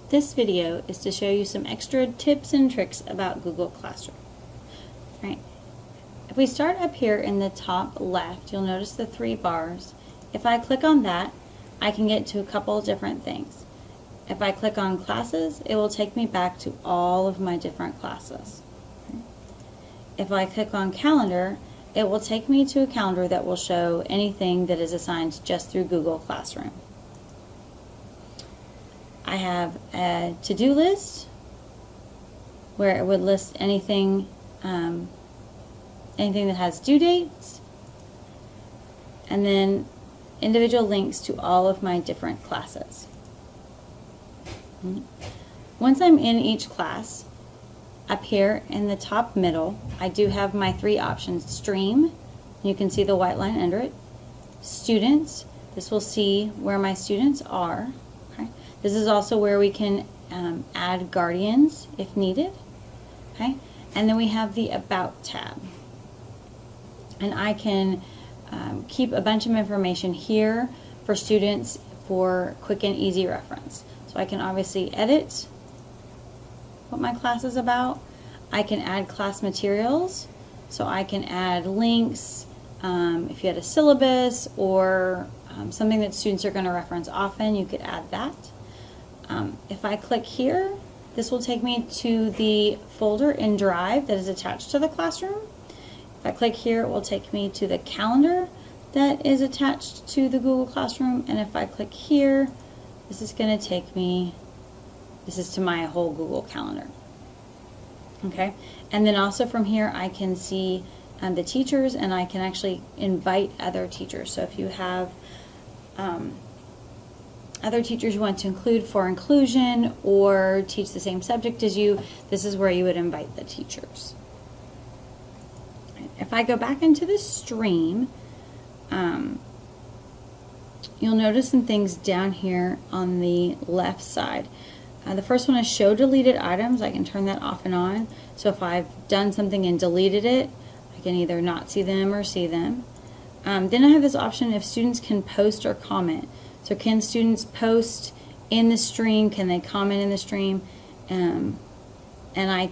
This video is to show you some extra tips and tricks about Google Classroom. Right. If we start up here in the top left, you'll notice the 3 bars. If I click on that, I can get to a couple different things. If I click on classes, it will take me back to all of my different classes. If I click on calendar, it will take me to a calendar that will show anything that is assigned just through Google Classroom. I have a to-do list where it would list anything anything that has due dates, and then individual links to all of my different classes. Once I'm in each class, up here in the top middle, I do have my 3 options. Stream, you can see the white line under it. Students, this will see where my students are. Okay. This is also where we can add guardians if needed. Okay. And then we have the About tab. And I can keep a bunch of information here for students for quick and easy reference. So I can obviously edit what my class is about. I can add class materials, so I can add links if you had a syllabus or something that students are going to reference often, you could add that. If I click here, this will take me to the folder in Drive that is attached to the classroom. If I click here, it will take me to the calendar that is attached to the Google Classroom, and if I click here, this is going to take me, this is to my whole Google Calendar. Okay, and then also from here I can see the teachers, and I can actually invite other teachers. So if you have other teachers you want to include for inclusion or teach the same subject as you, this is where you would invite the teachers. If I go back into the stream, you'll notice some things down here on the left side. The first one is show deleted items. I can turn that off and on. So if I've done something and deleted it, I can either not see them or see them. Then I have this option if students can post or comment. So can students post in the stream? Can they comment in the stream? And I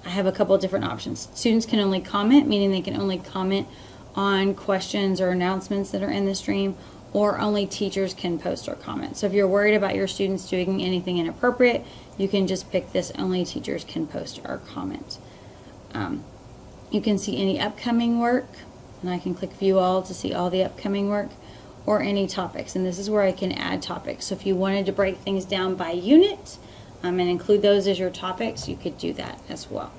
have a couple of different options. Students can only comment, meaning they can only comment on questions or announcements that are in the stream, or only teachers can post or comment. So if you're worried about your students doing anything inappropriate, you can just pick this, only teachers can post or comment. You can see any upcoming work, and I can click view all to see all the upcoming work, or any topics, and this is where I can add topics. So if you wanted to break things down by unit and include those as your topics, you could do that as well.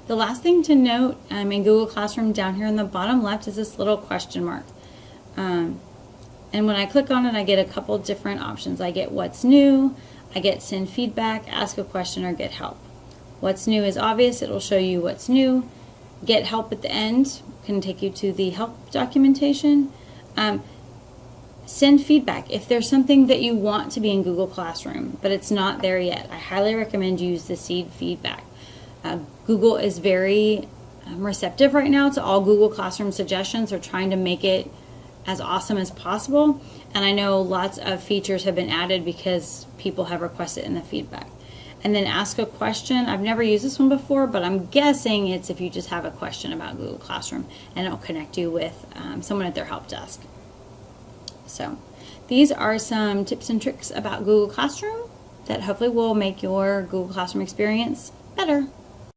The last thing to note in Google Classroom down here in the bottom left is this little question mark. And when I click on it, I get a couple different options. I get what's new, I get send feedback, ask a question, or get help. What's new is obvious, it'll show you what's new. Get help at the end can take you to the help documentation. Send feedback. If there's something that you want to be in Google Classroom, but it's not there yet, I highly recommend you use the seed feedback. Google is very receptive right now to all Google Classroom suggestions. They're trying to make it as awesome as possible, and I know lots of features have been added because people have requested in the feedback. And then ask a question. I've never used this one before, but I'm guessing it's if you just have a question about Google Classroom, and it'll connect you with someone at their help desk. So these are some tips and tricks about Google Classroom that hopefully will make your Google Classroom experience better.